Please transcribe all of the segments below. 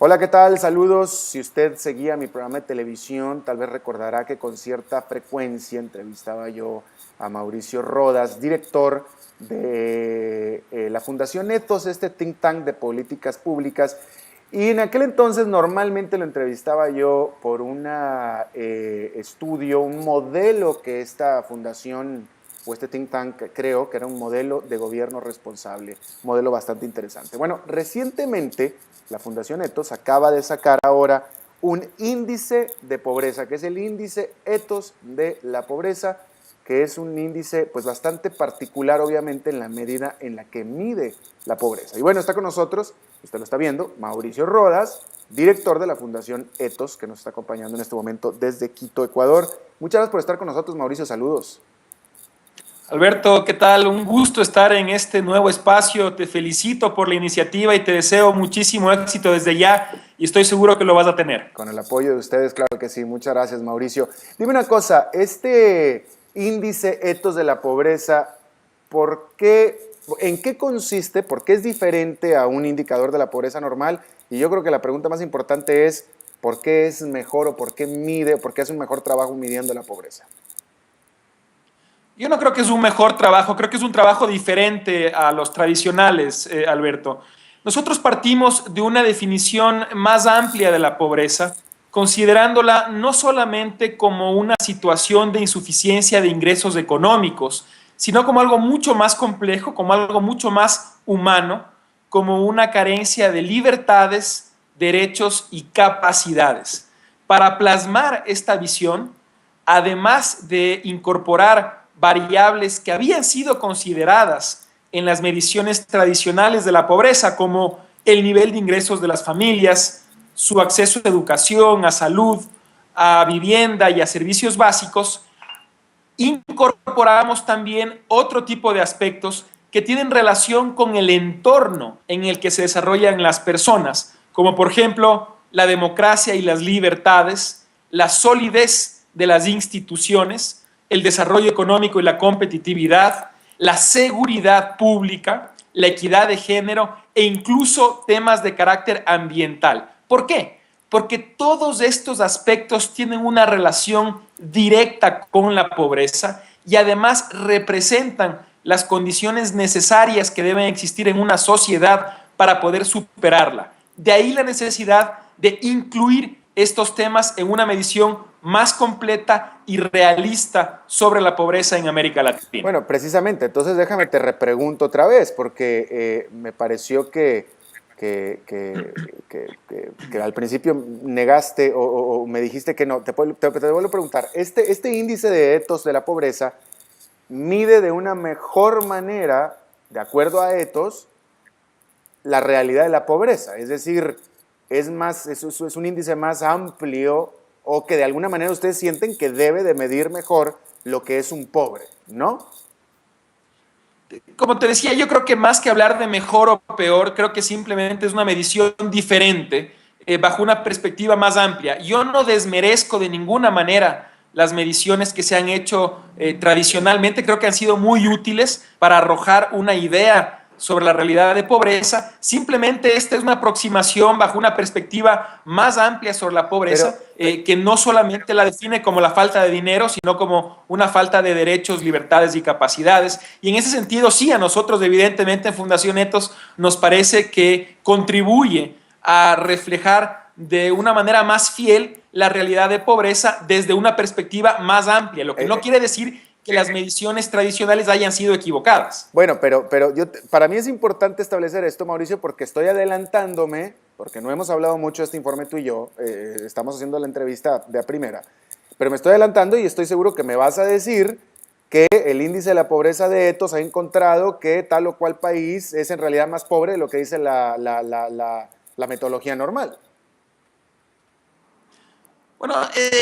Hola, ¿qué tal? Saludos. Si usted seguía mi programa de televisión, tal vez recordará que con cierta frecuencia entrevistaba yo a Mauricio Rodas, director de la Fundación Ethos, este think tank de políticas públicas. Y en aquel entonces normalmente lo entrevistaba yo por un estudio, un modelo que esta fundación o este think tank creo que era un modelo de gobierno responsable, un modelo bastante interesante. Bueno, recientemente la Fundación Ethos acaba de sacar ahora un índice de pobreza, que es el índice Ethos de la pobreza, que es un índice pues bastante particular obviamente en la medida en la que mide la pobreza. Y bueno, está con nosotros, usted lo está viendo, Mauricio Rodas, director de la Fundación Ethos, que nos está acompañando en este momento desde Quito, Ecuador. Muchas gracias por estar con nosotros, Mauricio, saludos. Alberto, ¿qué tal? Un gusto estar en este nuevo espacio. Te felicito por la iniciativa y te deseo muchísimo éxito desde ya y estoy seguro que lo vas a tener. Con el apoyo de ustedes, claro que sí. Muchas gracias, Mauricio. Dime una cosa, este índice Ethos de la pobreza, ¿en qué consiste? ¿Por qué es diferente a un indicador de la pobreza normal? Y yo creo que la pregunta más importante es, ¿por qué es mejor o por qué mide, o por qué hace un mejor trabajo midiendo la pobreza? Yo no creo que es un mejor trabajo, creo que es un trabajo diferente a los tradicionales, Alberto. Nosotros partimos de una definición más amplia de la pobreza, considerándola no solamente como una situación de insuficiencia de ingresos económicos, sino como algo mucho más complejo, como algo mucho más humano, como una carencia de libertades, derechos y capacidades. Para plasmar esta visión, además de incorporar variables que habían sido consideradas en las mediciones tradicionales de la pobreza, como el nivel de ingresos de las familias, su acceso a educación, a salud, a vivienda y a servicios básicos, incorporamos también otro tipo de aspectos que tienen relación con el entorno en el que se desarrollan las personas, como por ejemplo la democracia y las libertades, la solidez de las instituciones, el desarrollo económico y la competitividad, la seguridad pública, la equidad de género e incluso temas de carácter ambiental. ¿Por qué? Porque todos estos aspectos tienen una relación directa con la pobreza y además representan las condiciones necesarias que deben existir en una sociedad para poder superarla. De ahí la necesidad de incluir estos temas en una medición más completa y realista sobre la pobreza en América Latina. Bueno, precisamente, entonces déjame te repregunto otra vez, porque me pareció que al principio negaste o me dijiste que no. Te vuelvo a preguntar, este índice de Ethos de la pobreza mide de una mejor manera, de acuerdo a Ethos, la realidad de la pobreza. Es decir, es un índice más amplio o que de alguna manera ustedes sienten que debe de medir mejor lo que es un pobre, ¿no? Como te decía, yo creo que más que hablar de mejor o peor, creo que simplemente es una medición diferente, bajo una perspectiva más amplia. Yo no desmerezco de ninguna manera las mediciones que se han hecho tradicionalmente, creo que han sido muy útiles para arrojar una idea sobre la realidad de pobreza. Simplemente esta es una aproximación bajo una perspectiva más amplia sobre la pobreza, que no solamente la define como la falta de dinero, sino como una falta de derechos, libertades y capacidades. Y en ese sentido, sí, a nosotros evidentemente en Fundación Ethos nos parece que contribuye a reflejar de una manera más fiel la realidad de pobreza desde una perspectiva más amplia, lo que no quiere decir que las mediciones tradicionales hayan sido equivocadas. Bueno, pero para mí es importante establecer esto, Mauricio, porque estoy adelantándome, porque no hemos hablado mucho de este informe tú y yo, estamos haciendo la entrevista de a primera, pero me estoy adelantando y estoy seguro que me vas a decir que el índice de la pobreza de Ethos ha encontrado que tal o cual país es en realidad más pobre de lo que dice la metodología normal. Bueno,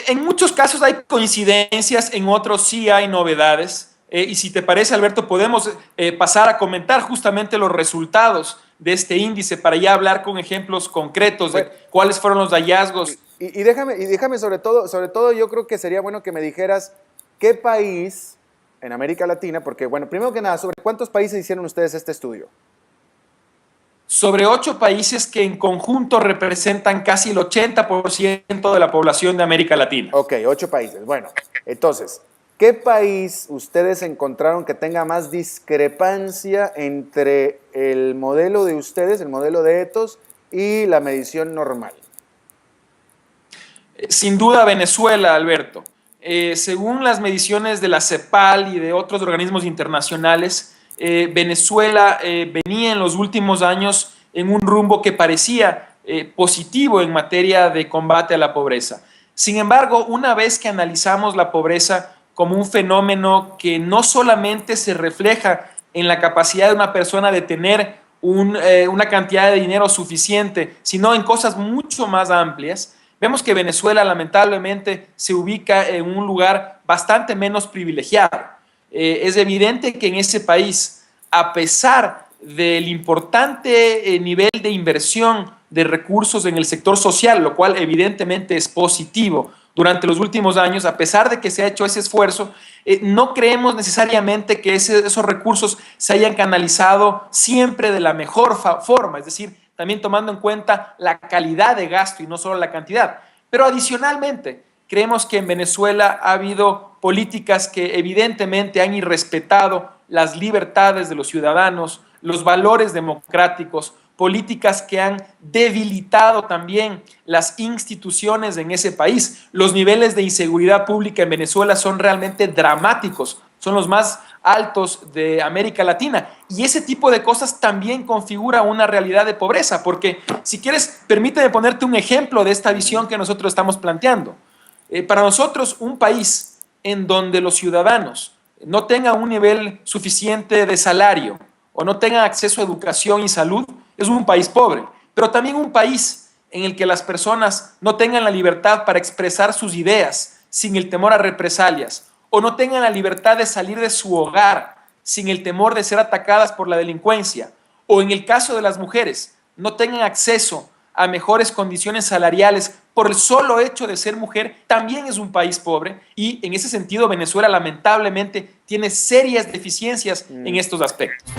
en muchos casos hay coincidencias, en otros sí hay novedades. Y si te parece, Alberto, podemos pasar a comentar justamente los resultados de este índice para ya hablar con ejemplos concretos de cuáles fueron los hallazgos. Y déjame sobre todo yo creo que sería bueno que me dijeras qué país en América Latina, porque bueno, primero que nada, ¿sobre cuántos países hicieron ustedes este estudio? sobre 8 países que en conjunto representan casi el 80% de la población de América Latina. Ok, 8 países. Bueno, entonces, ¿qué país ustedes encontraron que tenga más discrepancia entre el modelo de ustedes, el modelo de Ethos, y la medición normal? Sin duda Venezuela, Alberto. Según las mediciones de la CEPAL y de otros organismos internacionales, Venezuela venía en los últimos años en un rumbo que parecía positivo en materia de combate a la pobreza. Sin embargo, una vez que analizamos la pobreza como un fenómeno que no solamente se refleja en la capacidad de una persona de tener una cantidad de dinero suficiente, sino en cosas mucho más amplias, vemos que Venezuela lamentablemente se ubica en un lugar bastante menos privilegiado. Es evidente que en ese país, a pesar del importante nivel de inversión de recursos en el sector social, lo cual evidentemente es positivo durante los últimos años, a pesar de que se ha hecho ese esfuerzo, no creemos necesariamente que esos recursos se hayan canalizado siempre de la mejor forma, es decir, también tomando en cuenta la calidad de gasto y no solo la cantidad. Pero adicionalmente, creemos que en Venezuela ha habido políticas que evidentemente han irrespetado las libertades de los ciudadanos, los valores democráticos, políticas que han debilitado también las instituciones en ese país. Los niveles de inseguridad pública en Venezuela son realmente dramáticos, son los más altos de América Latina. Y ese tipo de cosas también configura una realidad de pobreza, porque si quieres, permíteme ponerte un ejemplo de esta visión que nosotros estamos planteando. Para nosotros, un país en donde los ciudadanos no tengan un nivel suficiente de salario o no tengan acceso a educación y salud, es un país pobre. Pero también un país en el que las personas no tengan la libertad para expresar sus ideas sin el temor a represalias, o no tengan la libertad de salir de su hogar sin el temor de ser atacadas por la delincuencia, o en el caso de las mujeres, no tengan acceso a mejores condiciones salariales por el solo hecho de ser mujer, también es un país pobre, y en ese sentido Venezuela lamentablemente tiene serias deficiencias en estos aspectos.